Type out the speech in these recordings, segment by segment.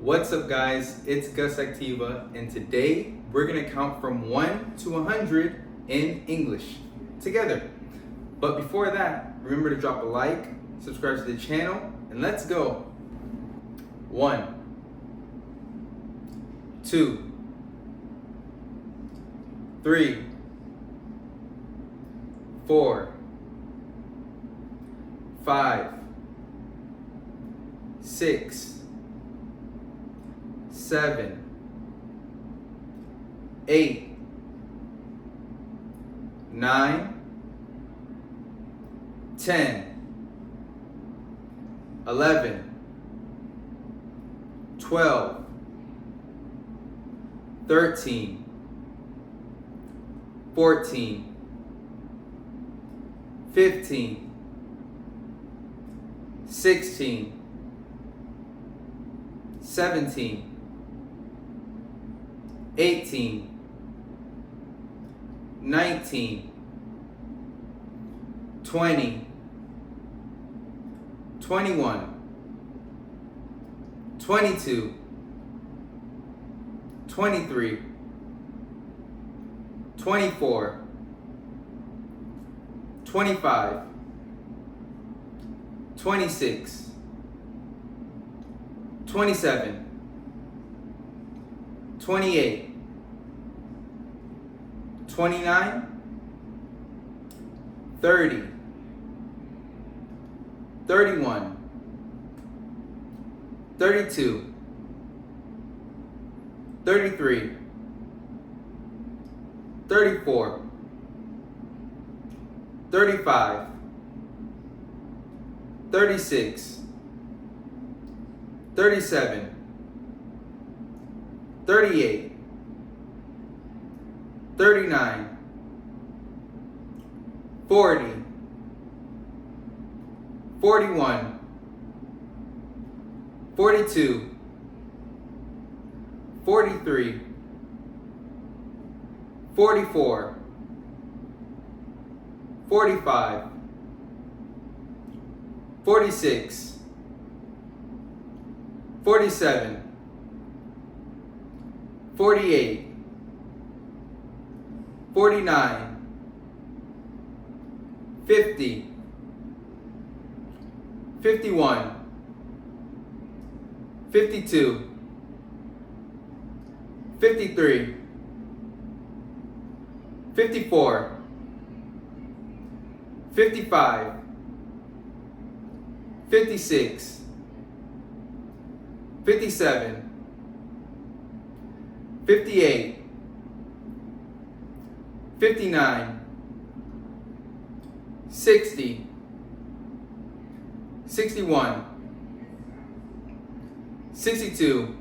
What's up, guys? It's Gus Activa, and today we're gonna count from 1 to 100 in English together. But before that, remember to drop a like, subscribe to the channel, and let's go. 1, 2, 3, 4, 5, 6, 7, 8, 9, 10, 11, 12, 13, 14, 15, 16, 17, 18, 19, 20, 21, 22, 23, 24, 25, 26, 27, 28, 29, 30, 31, 32, 33, 34, 35, 36, 37, 38, 39, 40, 41, 42, 43, 44, 45, 46, 47, 48, 49, 50, 51, 52, 53, 54, 55, 56, 57, 58, 59, 60, 61, 62,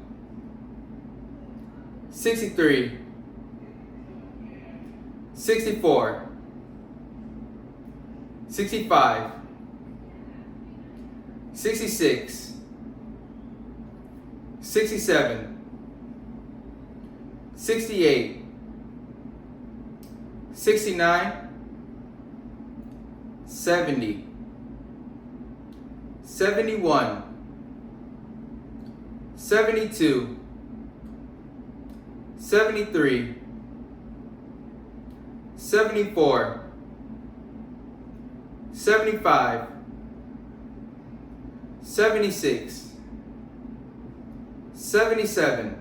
63, 64, 65, 66, 67, 68, 69, 70, 71, 72, 73, 74, 75, 76, 77,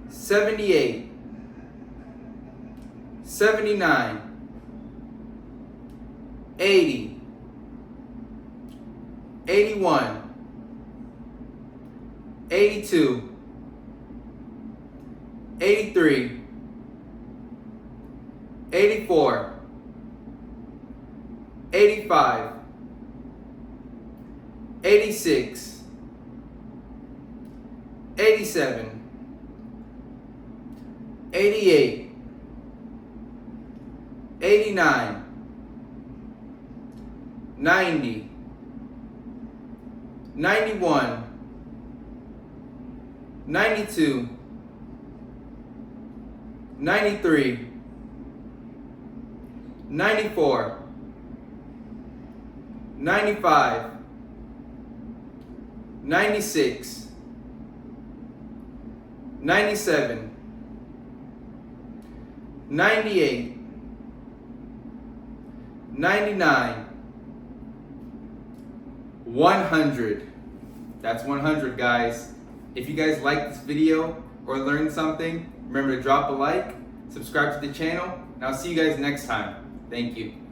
78, 79, 80, 81, 82, 83, 84, 85, 86, 87, 88, 89, 90, 91, 92, 93, 94, 95, 96, 97, 98, 99, 100. That's 100, guys. If you guys like this video or learned something, remember to drop a like, subscribe to the channel, and I'll see you guys next time. Thank you.